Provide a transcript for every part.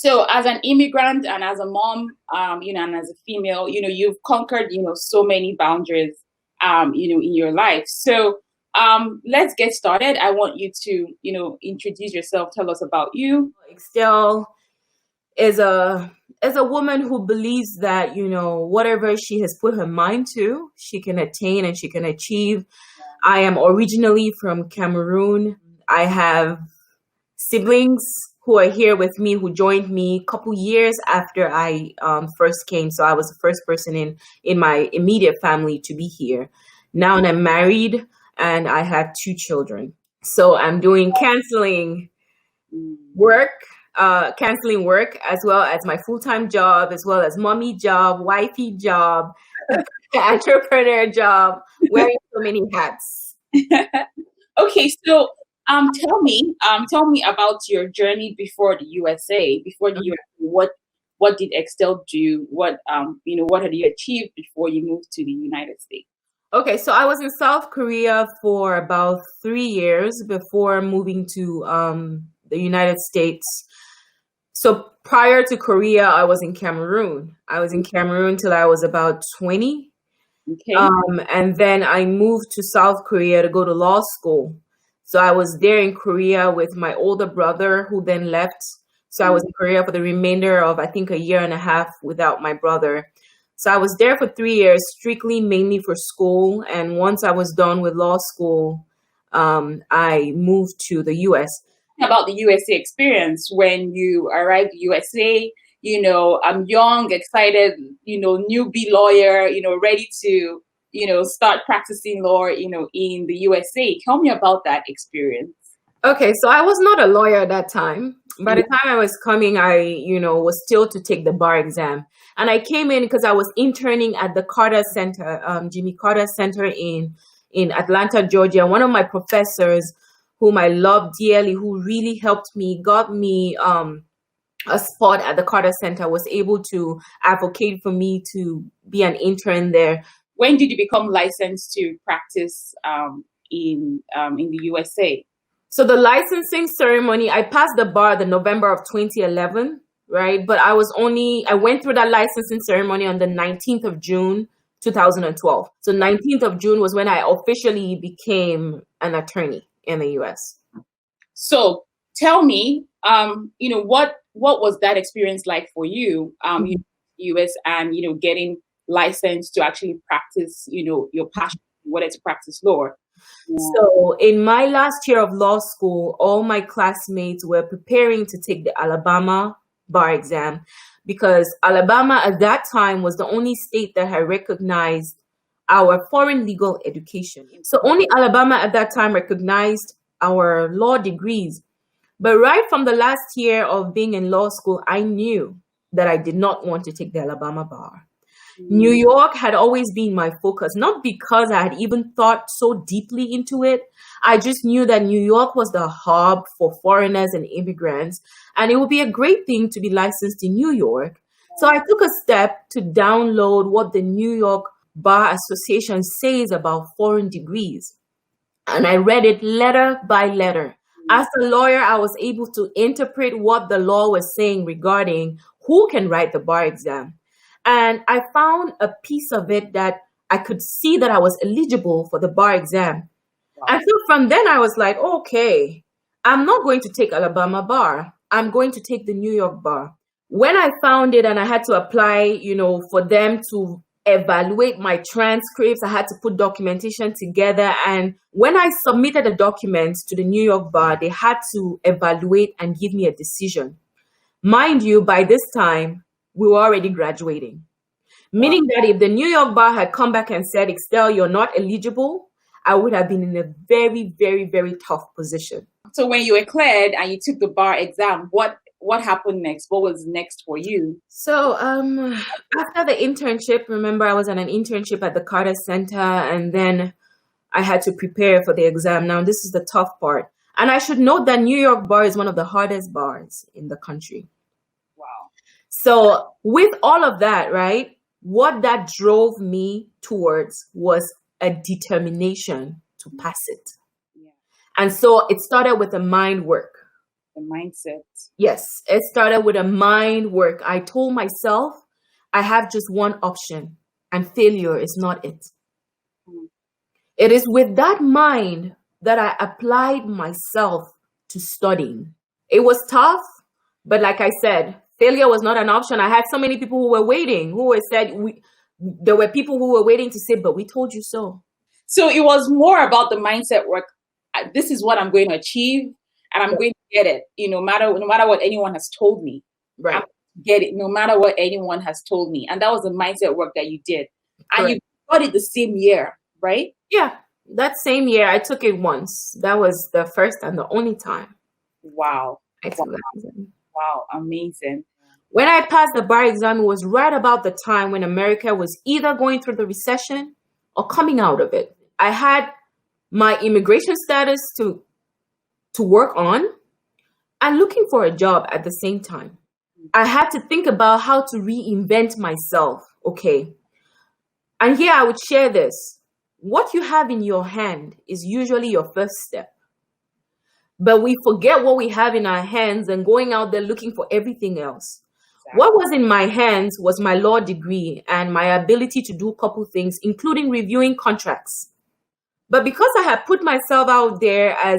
So as an immigrant and as a mom, and as a female, you've conquered, so many boundaries, in your life. So let's get started. I want you to, introduce yourself. Tell us about you. Igxtelle is a woman who believes that, whatever she has put her mind to, she can attain and she can achieve. I am originally from Cameroon. I have siblings who are here with me, who joined me a couple years after I first came. So I was the first person in my immediate family to be here. Now I'm married and I have 2 children. So I'm doing canceling work as well as my full-time job, as well as mommy job, wifey job, entrepreneur job, wearing so many hats. Okay, so tell me about your journey before the USA. Before the USA, what did Igxtelle do? What had you achieved before you moved to the United States? Okay, so I was in South Korea for about 3 years before moving to the United States. So prior to Korea, I was in Cameroon. I was in Cameroon till I was about 20. Okay. And then I moved to South Korea to go to law school. So I was there in Korea with my older brother, who then left. So I was in Korea for the remainder of, I think, a year and a half without my brother. So I was there for 3 years, strictly mainly for school. And once I was done with law school, I moved to the U.S. About the USA experience when you arrived in the USA, I'm young, excited, newbie lawyer, ready to, start practicing law, in the USA. Tell me about that experience. Okay, so I was not a lawyer at that time. By the time I was coming, I, was still to take the bar exam. And I came in because I was interning at the Carter Center, Jimmy Carter Center in Atlanta, Georgia. One of my professors, whom I loved dearly, who really helped me, got me a spot at the Carter Center, was able to advocate for me to be an intern there. When did you become licensed to practice in the USA? So the licensing ceremony, I passed the bar the November of 2011, right? But I went through that licensing ceremony on the 19th of June, 2012. So 19th of June was when I officially became an attorney in the US. So tell me, what was that experience like for you, US, and, getting licensed to actually practice, your passion, whether to practice law? So in my last year of law school, all my classmates were preparing to take the Alabama bar exam because Alabama at that time was the only state that had recognized our foreign legal education. So only Alabama at that time recognized our law degrees. But right from the last year of being in law school, I knew that I did not want to take the Alabama bar. New York had always been my focus, not because I had even thought so deeply into it. I just knew that New York was the hub for foreigners and immigrants, and it would be a great thing to be licensed in New York. So I took a step to download what the New York Bar Association says about foreign degrees. And I read it letter by letter. As a lawyer, I was able to interpret what the law was saying regarding who can write the bar exam. And I found a piece of it that I could see that I was eligible for the bar exam. Wow. And so from then I was like, okay, I'm not going to take Alabama bar. I'm going to take the New York bar. When I found it and I had to apply, for them to evaluate my transcripts, I had to put documentation together. And when I submitted the documents to the New York bar, they had to evaluate and give me a decision. Mind you, by this time, we were already graduating. Meaning that if the New York bar had come back and said, Igxtelle, you're not eligible, I would have been in a very, very, very tough position. So when you were cleared and you took the bar exam, what happened next? What was next for you? So after the internship, remember I was on an internship at the Carter Center, and then I had to prepare for the exam. Now, this is the tough part. And I should note that New York bar is one of the hardest bars in the country. Wow. So with all of that, right, what that drove me towards was a determination to pass it. Yeah. And so it started with the mind work. The mindset. Yes, it started with a mind work. I told myself I have just one option, and failure is not it. Mm. It is with that mind that I applied myself to studying. It was tough, but like I said, failure was not an option. I had so many people who were waiting, there were people who were waiting to say, but we told you so. So it was more about the mindset work. This is what I'm going to achieve, and I'm going to get it. No matter what anyone has told me, Right. I'm going to get it. No matter what anyone has told me, and that was the mindset work that you did, and you got it the same year, right? Yeah, that same year I took it once. That was the first and the only time. Wow! I took that exam. Wow! Amazing. When I passed the bar exam, it was right about the time when America was either going through the recession or coming out of it. I had my immigration status to work on and looking for a job at the same time. I had to think about how to reinvent myself. Okay. And here I would share this. What you have in your hand is usually your first step. But we forget what we have in our hands and going out there looking for everything else. Exactly. What was in my hands was my law degree and my ability to do a couple things, including reviewing contracts. But because I had put myself out there as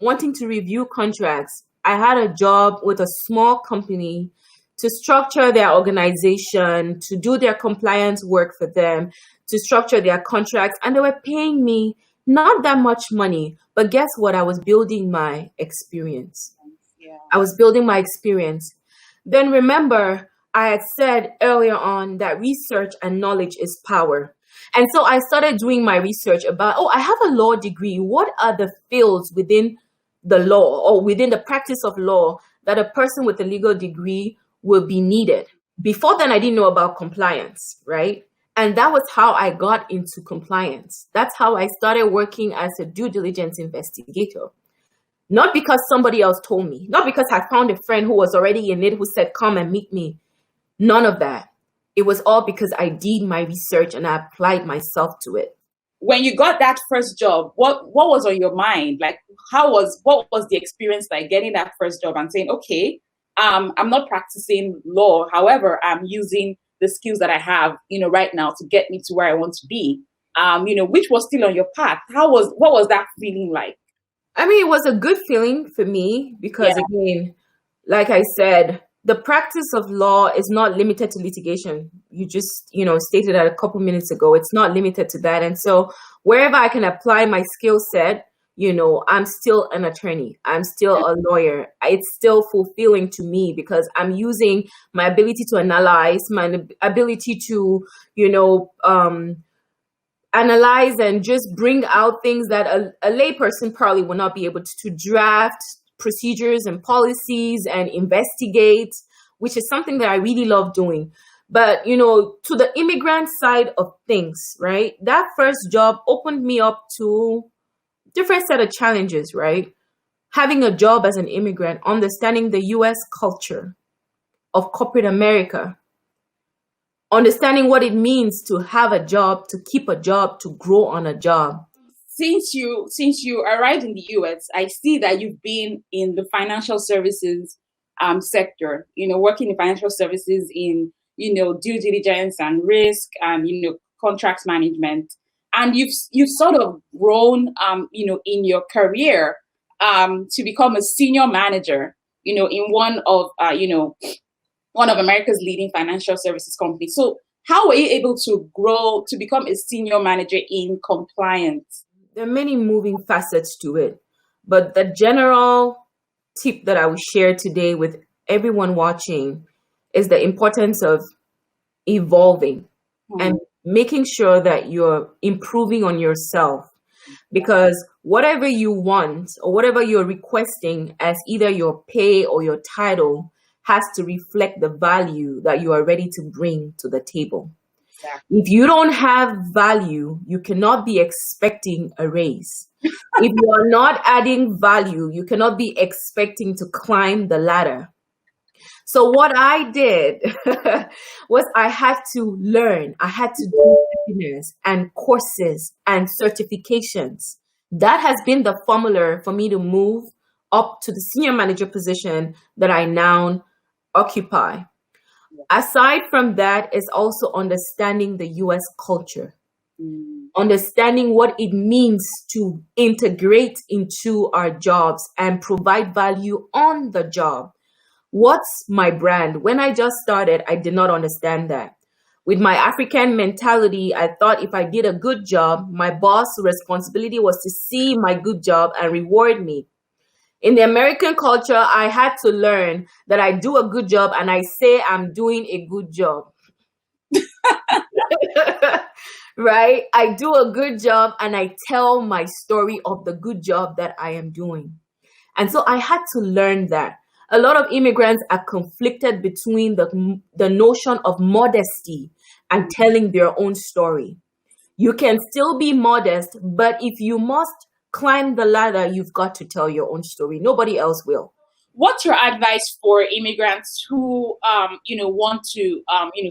wanting to review contracts, I had a job with a small company to structure their organization, to do their compliance work for them, to structure their contracts. And they were paying me not that much money. But guess what? I was building my experience. Yeah. I was building my experience. Then remember, I had said earlier on that research and knowledge is power. And so I started doing my research about, I have a law degree. What are the fields within the law or within the practice of law that a person with a legal degree will be needed? Before then, I didn't know about compliance, right? And that was how I got into compliance. That's how I started working as a due diligence investigator. Not because somebody else told me, not because I found a friend who was already in it who said, come and meet me. None of that. It was all because I did my research and I applied myself to it. When you got that first job, what was on your mind? Like, what was the experience like getting that first job and saying, okay, I'm not practicing law. However, I'm using the skills that I have, right now to get me to where I want to be. Which was still on your path. What was that feeling like? I mean, it was a good feeling for me because, again, like I said, the practice of law is not limited to litigation. You just, stated that a couple minutes ago. It's not limited to that. And so wherever I can apply my skill set, I'm still an attorney. I'm still a lawyer. It's still fulfilling to me because I'm using my ability to analyze, my ability to, analyze and just bring out things that a layperson probably will not be able to draft procedures and policies and investigate, which is something that I really love doing. But, to the immigrant side of things, right? That first job opened me up to different set of challenges, right? Having a job as an immigrant, understanding the U.S. culture of corporate America, understanding what it means to have a job, to keep a job, to grow on a job. Since you arrived in the U.S., I see that you've been in the financial services sector, working in financial services in, due diligence and risk and, contracts management. And you've sort of grown, in your career to become a senior manager, in one of America's leading financial services companies. So how were you able to grow to become a senior manager in compliance? There are many moving facets to it, but the general tip that I will share today with everyone watching is the importance of evolving and making sure that you're improving on yourself, because whatever you want or whatever you're requesting as either your pay or your title has to reflect the value that you are ready to bring to the table. Exactly. If you don't have value, you cannot be expecting a raise. If you are not adding value, you cannot be expecting to climb the ladder. So what I did was I had to learn. I had to do webinars and courses and certifications. That has been the formula for me to move up to the senior manager position that I now occupy. Aside from that is also understanding the US culture, understanding what it means to integrate into our jobs and provide value on the job. What's my brand? When I just started, I did not understand that. With my African mentality, I thought if I did a good job, my boss' responsibility was to see my good job and reward me. In the American culture, I had to learn that I do a good job and I say I'm doing a good job. Right? I do a good job and I tell my story of the good job that I am doing. And so I had to learn that. A lot of immigrants are conflicted between the notion of modesty and telling their own story. You can still be modest, but if you must climb the ladder, you've got to tell your own story. Nobody else will. What's your advice for immigrants who, want to,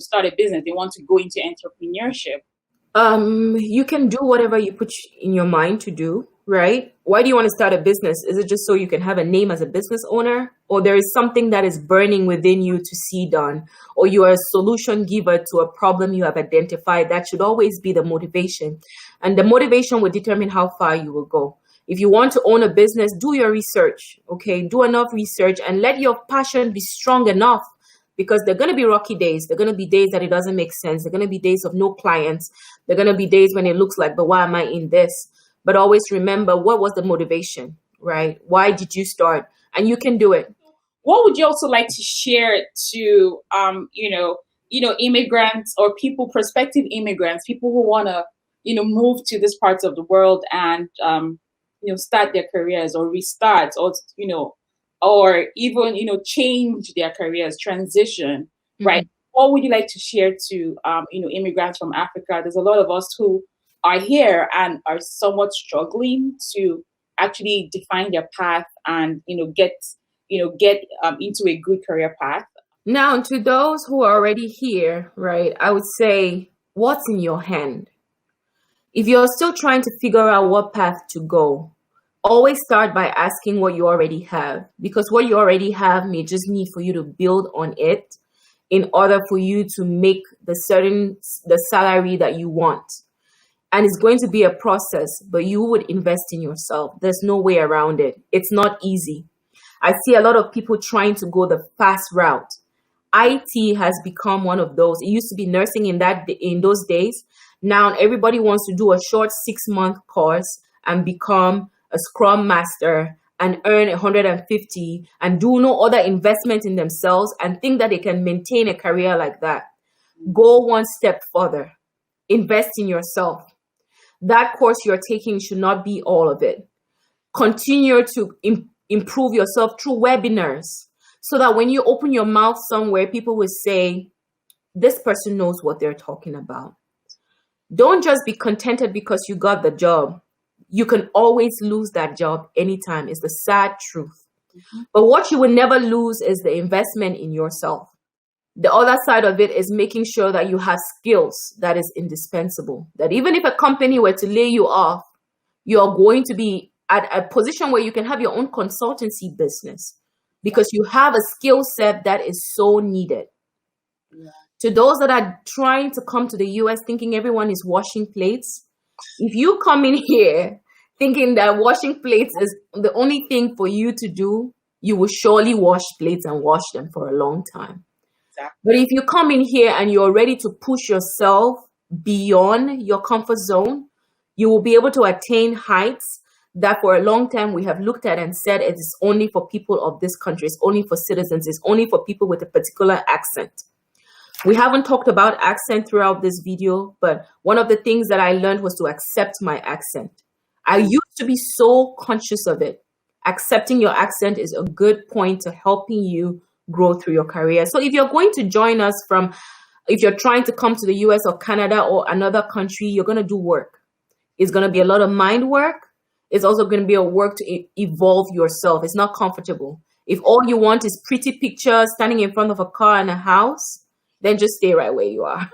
start a business? They want to go into entrepreneurship. You can do whatever you put in your mind to do, right? Why do you want to start a business? Is it just so you can have a name as a business owner? Or there is something that is burning within you to see done? Or you are a solution giver to a problem you have identified? That should always be the motivation. And the motivation will determine how far you will go. If you want to own a business, do your research, okay? Do enough research and let your passion be strong enough, because there are going to be rocky days. There are going to be days that it doesn't make sense. There are going to be days of no clients. There are going to be days when it looks like, but why am I in this? But always remember, what was the motivation, right? Why did you start? And you can do it. What would you also like to share to, immigrants or prospective immigrants, people who want to, move to this parts of the world and, start their careers or restart or even, change their careers, transition, right? What would you like to share to, immigrants from Africa? There's a lot of us who are here and are somewhat struggling to actually define their path and, get into a good career path. Now, to those who are already here, right, I would say, what's in your hand? If you're still trying to figure out what path to go, always start by asking what you already have, because what you already have may just need for you to build on it in order for you to make the salary that you want. And it's going to be a process, but you would invest in yourself. There's no way around it. It's not easy. I see a lot of people trying to go the fast route. IT has become one of those. It used to be nursing in those days. Now everybody wants to do a short 6-month course and become a Scrum Master and earn 150 and do no other investment in themselves and think that they can maintain a career like that. Go one step further. Invest in yourself. That course you're taking should not be all of it. Continue to improve yourself through webinars so that when you open your mouth somewhere, people will say, this person knows what they're talking about. Don't just be contented because you got the job. You can always lose that job anytime. It's the sad truth. But what you will never lose is the investment in yourself. The other side of it is making sure that you have skills that is indispensable. That even if a company were to lay you off, you're going to be at a position where you can have your own consultancy business because you have a skill set that is so needed. Yeah. To those that are trying to come to the US thinking everyone is washing plates, if you come in here thinking that washing plates is the only thing for you to do, you will surely wash plates and wash them for a long time. Exactly. But if you come in here and you're ready to push yourself beyond your comfort zone, you will be able to attain heights that for a long time we have looked at and said it is only for people of this country, it's only for citizens, it's only for people with a particular accent. We haven't talked about accent throughout this video, but one of the things that I learned was to accept my accent. I used to be so conscious of it. Accepting your accent is a good point to helping you grow through your career. So if you're going to join us if you're trying to come to the US or Canada or another country, you're going to do work. It's going to be a lot of mind work. It's also going to be a work to evolve yourself. It's not comfortable. If all you want is pretty pictures standing in front of a car and a house, then just stay right where you are.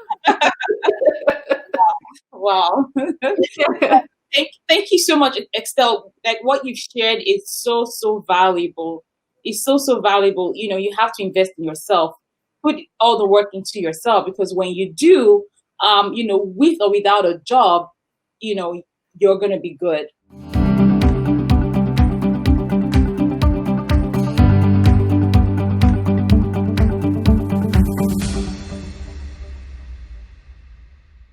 Wow. Thank you so much, Igxtelle. Like what you've shared is so valuable. It's so valuable. You know, you have to invest in yourself, put all the work into yourself, because when you do, you know, with or without a job, you know, you're gonna be good.